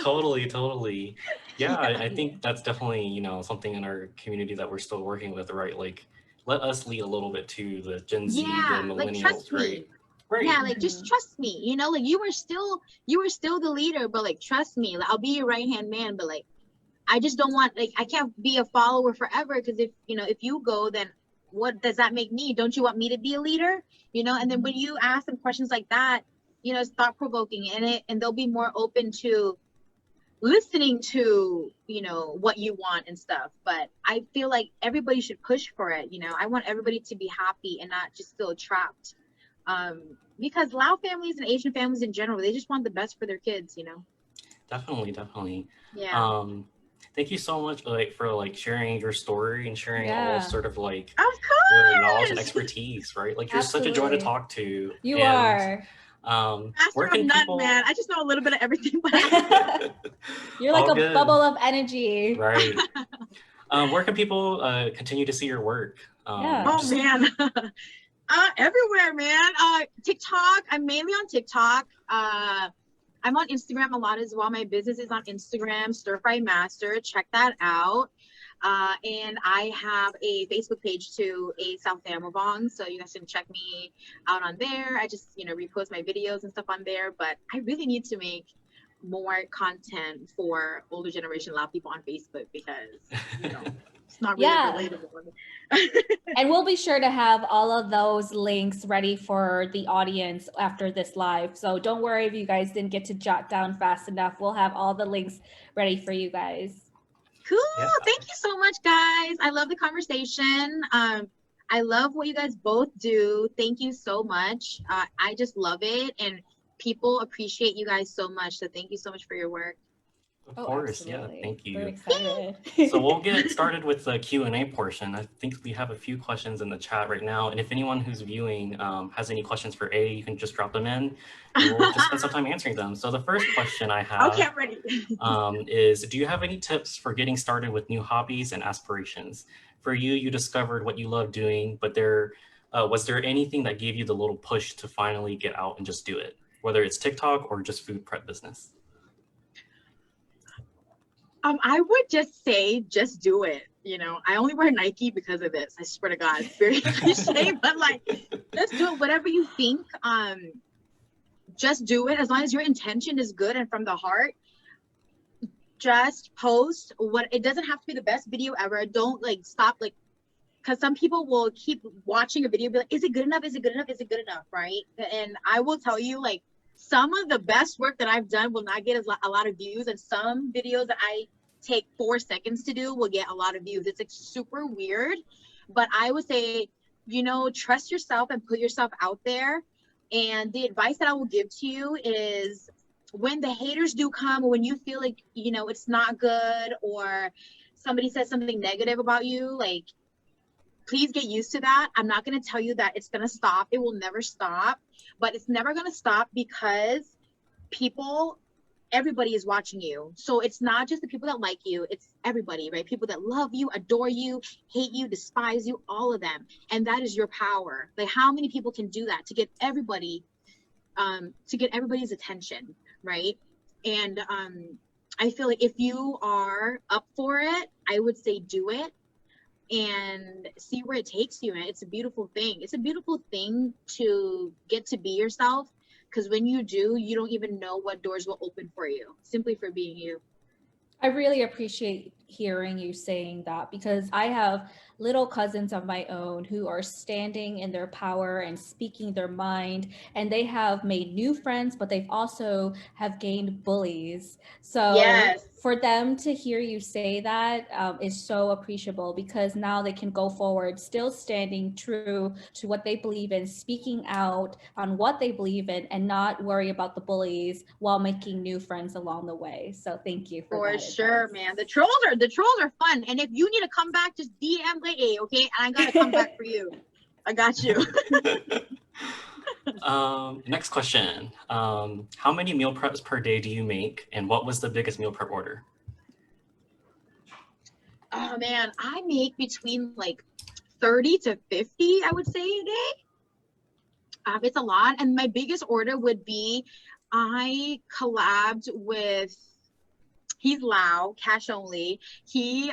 Totally. Yeah, I think that's definitely, something in our community that we're still working with, right? Like, let us lead a little bit to the Gen Z, Yeah, the like, millennials, trust me. right? Right. Yeah, like, just trust me, like, you were still the leader, but like, trust me, like, I'll be your right hand man, but like, I just don't want, like, I can't be a follower forever, because if you go, then what does that make me? Don't you want me to be a leader? And then when you ask them questions like that, it's thought provoking, and they'll be more open to listening to what you want and stuff. But I feel like everybody should push for it. I want everybody to be happy and not just feel trapped, because Lao families and Asian families in general, they just want the best for their kids. Definitely. Yeah. Thank you so much, like, for like sharing your story and sharing all sort of like Of your knowledge and course. expertise, right? Like, you're such a joy to Absolutely. talk to. You And, are. Master where of can none, people... man. I just know a little bit of everything, but You're like All a good. bubble of energy. Right. Where can people continue to see your work? Yeah. oh man. Everywhere, man. TikTok. I'm mainly on TikTok. I'm on Instagram a lot as well. My business is on Instagram, Stir Fry Master. Check that out. And I have a Facebook page too, a Southmmavong. So you guys can check me out on there. I just, repost my videos and stuff on there. But I really need to make more content for older generation Lao people on Facebook, because, it's not really relatable. And we'll be sure to have all of those links ready for the audience after this live. So don't worry if you guys didn't get to jot down fast enough. We'll have all the links ready for you guys. Cool. Yeah. Thank you so much, guys. I love the conversation. I love what you guys both do. Thank you so much. I just love it. And people appreciate you guys so much. So thank you so much for your work. Of course. Absolutely. Yeah, thank We're you. excited. So we'll get started with the Q&A portion. I think we have a few questions in the chat right now. And if anyone who's viewing has any questions for A, you can just drop them in and we'll just spend some time answering them. So the first question I have Okay, I'm ready. is, do you have any tips for getting started with new hobbies and aspirations? For you, you discovered what you love doing, but was there anything that gave you the little push to finally get out and just do it? Whether it's TikTok or just food prep business? I would just say, just do it. I only wear Nike because of this. I swear to God, it's very cliche, but like, just do it. Whatever you think, just do it. As long as your intention is good and from the heart, just post. It doesn't have to be the best video ever. Don't like stop, like, because some people will keep watching a video and be like, is it good enough? Is it good enough? Is it good enough? Right? And I will tell you, like, some of the best work that I've done will not get a lot of views, and some videos that I take 4 seconds to do will get a lot of views. It's like super weird, but I would say, trust yourself and put yourself out there. And the advice that I will give to you is, when the haters do come, or when you feel like, it's not good, or somebody says something negative about you, like, please get used to that. I'm not going to tell you that it's going to stop. It will never stop, but it's never going to stop, because everybody is watching you. So it's not just the people that like you, it's everybody, right? People that love you, adore you, hate you, despise you, all of them. And that is your power. Like, how many people can do that to get everybody's attention, right? And I feel like if you are up for it, I would say do it and see where it takes you. And it's a beautiful thing. It's a beautiful thing to get to be yourself, because when you do, you don't even know what doors will open for you simply for being you. I really appreciate hearing you saying that, because I have little cousins of my own who are standing in their power and speaking their mind, and they have made new friends, but they've also have gained bullies. So Yes. for them to hear you say that is so appreciable, because now they can go forward still standing true to what they believe in, speaking out on what they believe in, and not worry about the bullies while making new friends along the way. So thank you for that sure, advice. man. The trolls are fun, and if you need to come back, just DM Lady, okay? And I gotta come back for you. I got you. Next question. How many meal preps per day do you make, and what was the biggest meal prep order? Oh man, I make between like 30 to 50, I would say, a day. It's a lot. And my biggest order would be, I collabed with, he's Lao, cash only. He,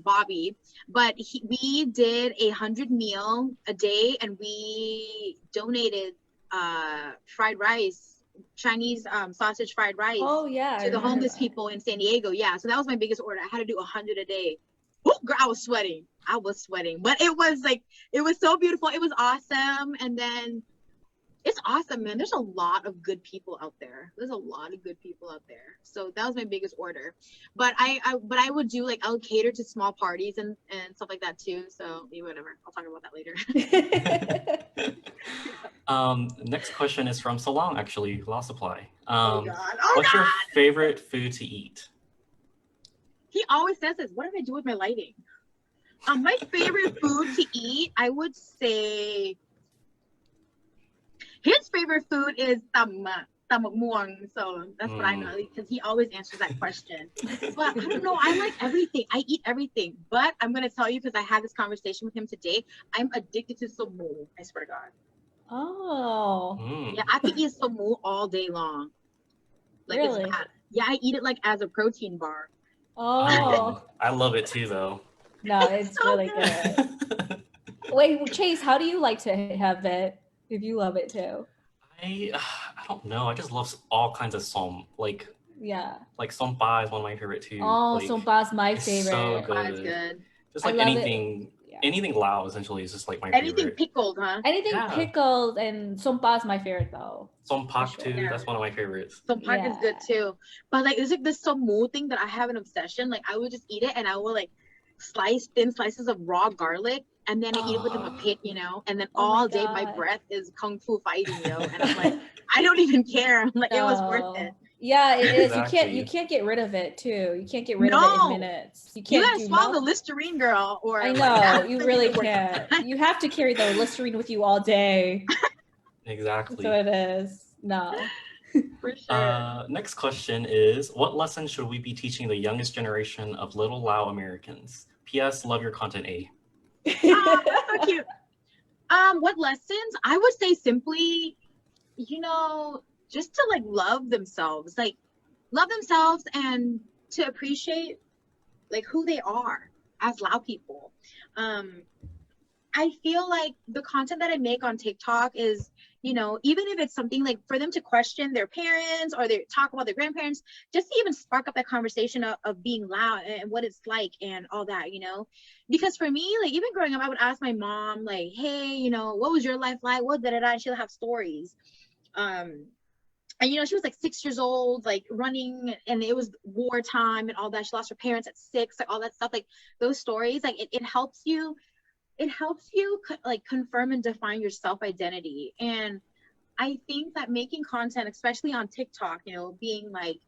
Bobby, but we did 100 meal a day, and we donated fried rice, Chinese sausage fried rice. Oh yeah, to the homeless people in San Diego. Yeah, so that was my biggest order. I had to do 100 a day. Oh, girl, I was sweating, but it was so beautiful. It was awesome. And then it's awesome, man. There's a lot of good people out there. So that was my biggest order. But I would do, like, I would cater to small parties and stuff like that too. So whatever, I'll talk about that later. Next question is from Salong, actually, Law Supply. Oh God. What's your favorite food to eat? He always says this. What did I do with my lighting? My favorite food to eat, I would say his favorite food is Southmmavong. So that's what I know, because he always answers that question. But I don't know. I like everything. I eat everything. But I'm going to tell you, because I had this conversation with him today, I'm addicted to somu. I swear to God. Oh. Yeah, I could eat somu all day long. Like, really? It's bad. Yeah, I eat it like as a protein bar. Oh. I love it too, though. No, it's so really good. Wait, Chase, how do you like to have it if you love it too? I don't know. I just love all kinds of som. Like som pa is one of my favorite too. Oh, like, som pa is my favorite. So good. Good. Just like anything Lao essentially is just like my favorite. Anything pickled, huh? Anything pickled, and som pa is my favorite though. Som pak too. Yeah. That's one of my favorites. Som pak is good too. But like, there's like this somu thing that I have an obsession. Like, I would just eat it, and I will like slice thin slices of raw garlic, and then I eat it with a mapit, and then all day my breath is kung fu fighting, and I'm like, I don't even care. I'm like, it was worth it. Yeah, it is. Exactly. You can't get rid of it too. You can't get rid of it in minutes. You gotta swallow the Listerine, girl. Or I know, you really can't. You have to carry the Listerine with you all day. Exactly. So it is. No. For sure. Next question is, what lessons should we be teaching the youngest generation of little Lao Americans? P.S. Love your content, A. That's so cute. What lessons? I would say simply, just to like love themselves and to appreciate like who they are as Lao people. I feel like the content that I make on TikTok is, even if it's something like for them to question their parents or they talk about their grandparents, just to even spark up that conversation of being Lao and what it's like and all that, because for me, like even growing up, I would ask my mom like, hey, what was your life like? What da-da-da? And she'll have stories. And she was like 6 years old, like running, and it was wartime and all that. She lost her parents at 6, like all that stuff. Like those stories, like it helps you. It helps you like confirm and define your self-identity. And I think that making content, especially on TikTok, being like,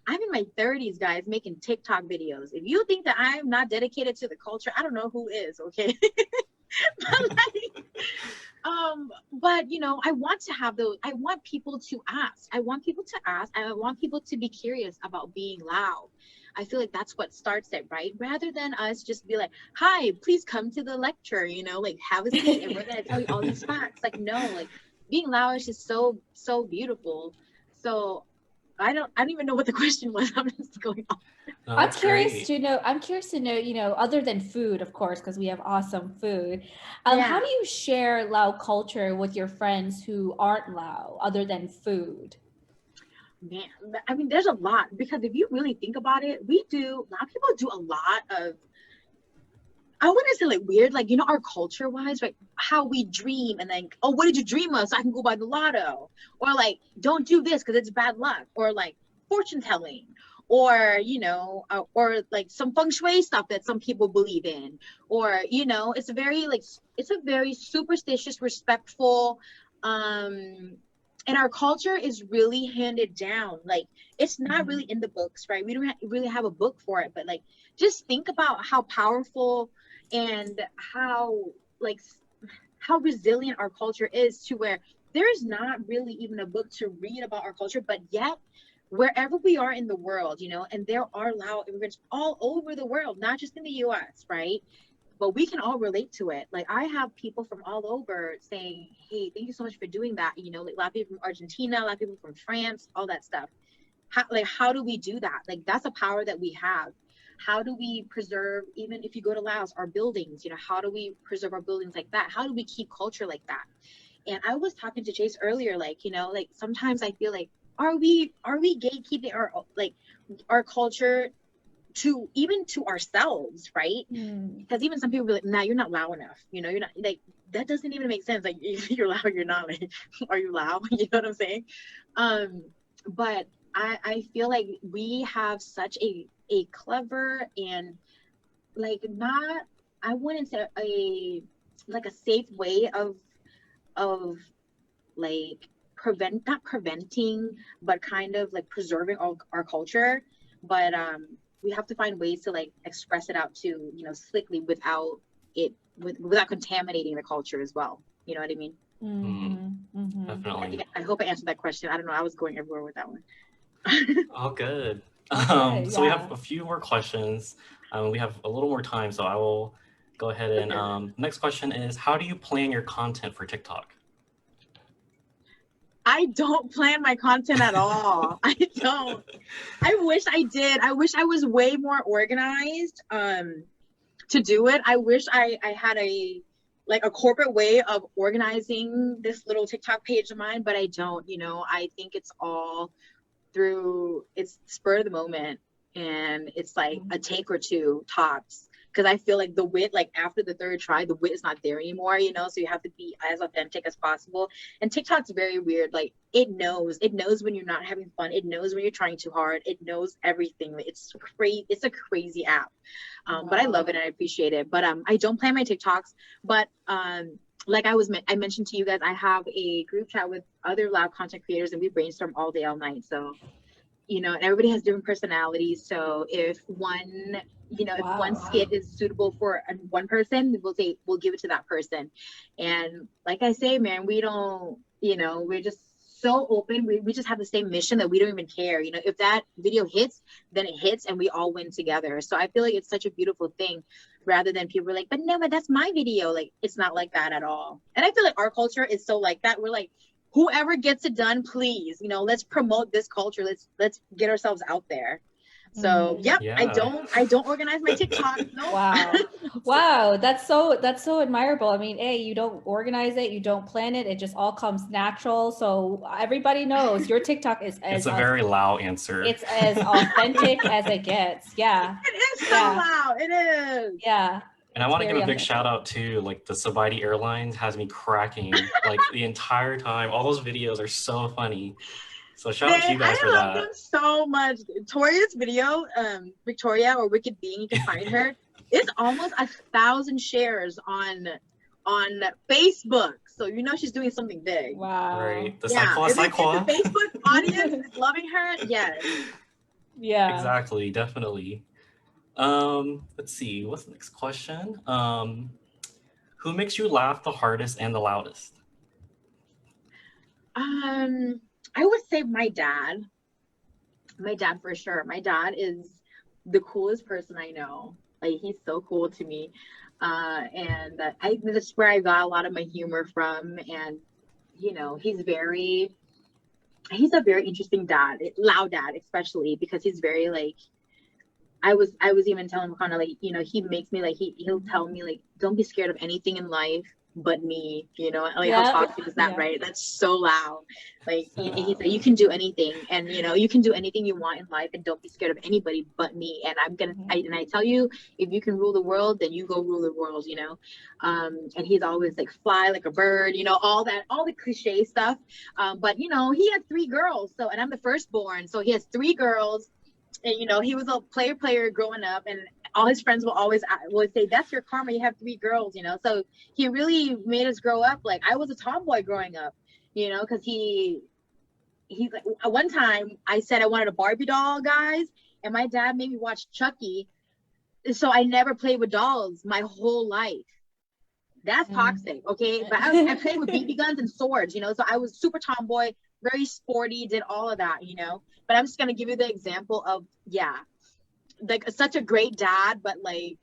I'm in my 30s, guys, making TikTok videos. If you think that I'm not dedicated to the culture, I don't know who is, okay? But I want to have those. I want people to ask. I want people to be curious about being Lao. I feel like that's what starts it, right? Rather than us just be like, hi, please come to the lecture, like have a seat and we're gonna tell you all these facts. Like, no, like being Lao is just so beautiful. So I don't even know what the question was. I'm just going on. No, I'm that's curious great. to know. I'm curious to know. Other than food, of course, because we have awesome food. How Yeah. do you share Lao culture with your friends who aren't Lao, other than food? Man, I mean, there's a lot, because if you really think about it, a lot of people do a lot of, I wouldn't say like weird, like, our culture wise, right? How we dream and then, oh, what did you dream of? So I can go buy the lotto. Or like, don't do this because it's bad luck. Or like fortune telling. Or, or like some feng shui stuff that some people believe in. Or, it's a very superstitious, respectful, and our culture is really handed down. Like, it's not really in the books, right? We don't really have a book for it, but like, just think about how powerful and how resilient our culture is, to where there is not really even a book to read about our culture, but yet wherever we are in the world, and there are Lao immigrants all over the world, not just in the US, right? But we can all relate to it. Like, I have people from all over saying, hey, thank you so much for doing that. Like a lot of people from Argentina, a lot of people from France, all that stuff. How do we do that? Like, that's a power that we have. How do we preserve, even if you go to Laos, our buildings, how do we preserve our buildings like that? How do we keep culture like that? And I was talking to Chase earlier, like, sometimes I feel like, are we gatekeeping our culture to ourselves, right? Because even some people be like, nah, you're not Lao enough, you're not, like, that doesn't even make sense. Like, if you're Lao, you're not, like, are you Lao? You know what I'm saying? But I feel like we have such a clever and, like, not, I wouldn't say a safe way of like not preventing, but kind of like preserving our culture. But we have to find ways to like express it out to, slickly without contaminating the culture as well. You know what I mean? Definitely. I hope I answered that question. I don't know. I was going everywhere with that one. All good. Okay, So we yeah. have a few more questions. We have a little more time, so I will go ahead and next question is, how do you plan your content for TikTok? I don't plan my content at all. I don't. I wish I did. I wish I was way more organized to do it. I wish I had a corporate way of organizing this little TikTok page of mine, but I don't. I think it's all it's spur of the moment, and it's like a take or two tops, because I feel like the wit, like after the third try, the wit is not there anymore, so you have to be as authentic as possible. And TikTok's very weird. Like, it knows when you're not having fun, it knows when you're trying too hard, it knows everything. It's a crazy app. But I love it and I appreciate it. But I don't plan my TikToks, but like I mentioned to you guys, I have a group chat with other Lao content creators, and we brainstorm all day, all night. So, and everybody has different personalities. So if one, if one skit is suitable for one person, we'll give it to that person. And like I say, man, we don't, we're just so open. We just have the same mission that we don't even care. If that video hits, then it hits, and we all win together. So I feel like it's such a beautiful thing, rather than people are like, but no, but that's my video. Like, it's not like that at all. And I feel like our culture is so like that. We're like, whoever gets it done, please, let's promote this culture. Let's get ourselves out there. So yeah. I don't organize my TikTok. No. Wow. That's so admirable. I mean, you don't organize it, you don't plan it. It just all comes natural. So everybody knows your TikTok is it's a very Lao answer. It's as authentic as it gets. Yeah. It is so loud. It is. Yeah. And I want to give a big shout out to, like, the Sabaidi Airlines has me cracking like the entire time. All those videos are so funny. So shout out to you guys for that. I love them so much. Toria's video, Victoria, or Wicked Being, you can find her. It's almost 1,000 shares on Facebook. So she's doing something big. Wow. Right. The If the Facebook audience is loving her, yes. Yeah. Exactly. Definitely. Let's see. What's the next question? Who makes you laugh the hardest and the loudest? I would say my dad. My dad, for sure. My dad is the coolest person I know. Like, he's so cool to me. And that's where I got a lot of my humor from. And, he's very, he's a very interesting dad, Lao dad, especially because he's very like, I was even telling him kind of like, you know, he makes me like, he'll tell me like, don't be scared of anything in life but me, you know, like how toxic is that, right? That's so loud. Like he's like, you can do anything, and you know, you can do anything you want in life, and don't be scared of anybody but me. And I tell you, if you can rule the world, then you go rule the world, you know. And he's always like, fly like a bird, you know, all the cliche stuff. But you know, he had 3 girls, so, and I'm the firstborn, so he has 3 girls. And you know, he was a player growing up, and all his friends will always say, that's your karma, you have 3 girls, you know. So he really made us grow up. Like, I was a tomboy growing up, you know, because he's like, one time I said I wanted a Barbie doll, guys, and my dad made me watch Chucky, so I never played with dolls my whole life. That's toxic, okay? But I played with BB guns and swords, you know, so I was super tomboy, very sporty, did all of that, you know. But I'm just gonna give you the example of, yeah, like such a great dad, but like,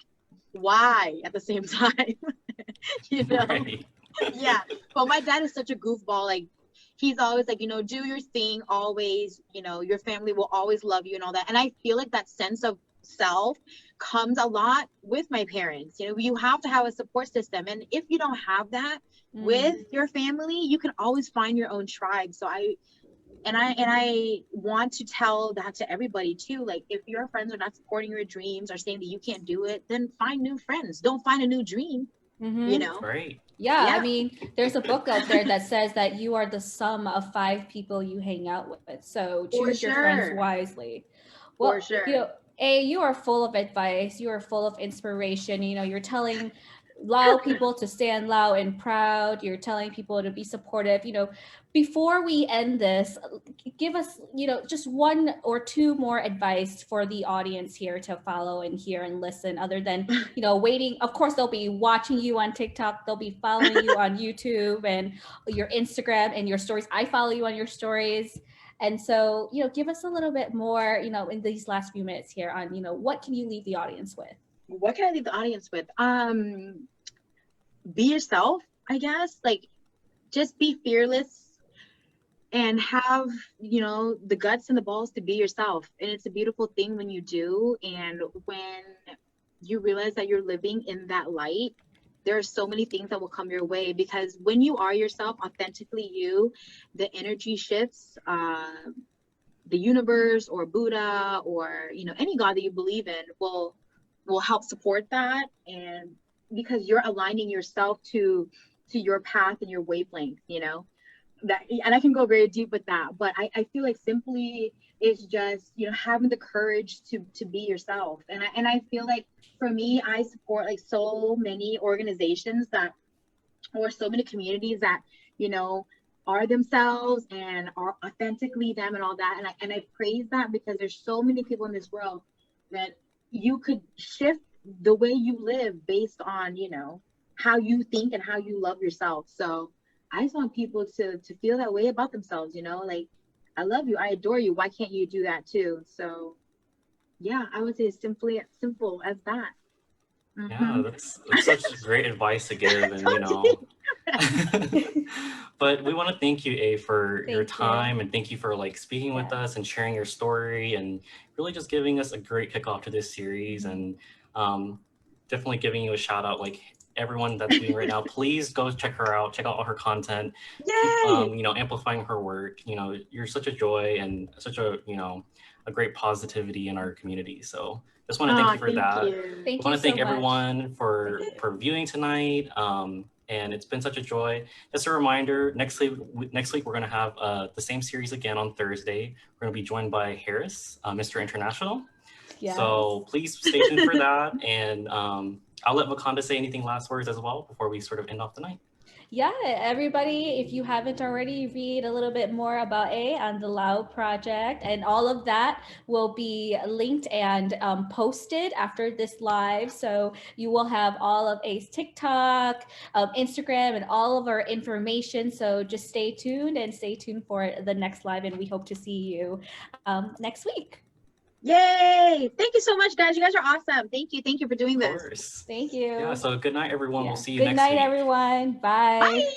why at the same time? You know? Right. Yeah. But my dad is such a goofball. Like, he's always like, you know, do your thing always, you know, your family will always love you and all that. And I feel like that sense of self comes a lot with my parents. You know, you have to have a support system, and if you don't have that with your family, you can always find your own tribe. So I want to tell that to everybody too. Like, if your friends are not supporting your dreams or saying that you can't do it, then find new friends. Don't find a new dream. You know. Right. Yeah, I mean, there's a book out there that says that you are the sum of 5 people you hang out with. So choose your friends wisely. Well, For sure. you know, you are full of advice. You are full of inspiration. You know, you're telling Lao people to stand loud and proud. You're telling people to be supportive. You know, before we end this, give us, you know, just 1 or 2 more advice for the audience here to follow and hear and listen, other than, you know, waiting. Of course, they'll be watching you on TikTok. They'll be following you on YouTube and your Instagram and your stories. I follow you on your stories. And so, you know, give us a little bit more, you know, in these last few minutes here on, you know, what can you leave the audience with? What can I leave the audience with? Be yourself, I guess. Like, just be fearless and have, you know, the guts and the balls to be yourself. And it's a beautiful thing when you do. And when you realize that you're living in that light, there are so many things that will come your way, because when you are yourself, authentically you, the energy shifts. The universe or Buddha or, you know, any God that you believe in will help support that. And because you're aligning yourself to your path and your wavelength, you know, that, and I can go very deep with that, but I feel like simply it's just, you know, having the courage to be yourself. And I feel like for me, I support like so many organizations that, or so many communities that, you know, are themselves and are authentically them and all that. And I praise that, because there's so many people in this world that you could shift the way you live based on, you know, how you think and how you love yourself. So I just want people to feel that way about themselves, you know, like, I love you, I adore you, why can't you do that too? So yeah, I would say it's simple as that. Yeah, that's such great advice to give, and you know. But we want to thank you, A, for your time, and thank you for like speaking with us and sharing your story, and really just giving us a great kickoff to this series, and definitely giving you a shout out. Like, everyone that's viewing right now, please go check her out, check out all her content. Keep, you know, amplifying her work. You know, you're such a joy and such a, you know, a great positivity in our community. So just want to thank you for that. Thank you. I want to thank so much. everyone for viewing tonight. And it's been such a joy. Just a reminder, next week we're going to have the same series again on Thursday. We're going to be joined by Harris, Mr. International. Yes. So please stay tuned for that. And I'll let Wakanda say anything last words as well before we sort of end off the night. Yeah, everybody, if you haven't already, read a little bit more about A on the Lao Project, and all of that will be linked and posted after this live. So you will have all of A's TikTok, Instagram, and all of our information. So just stay tuned for the next live, and we hope to see you next week. Yay! Thank you so much, guys. You guys are awesome. Thank you for doing this. Of course. Thank you. Yeah, so good night, everyone. We'll see you next week. Good night, everyone. Bye. Bye.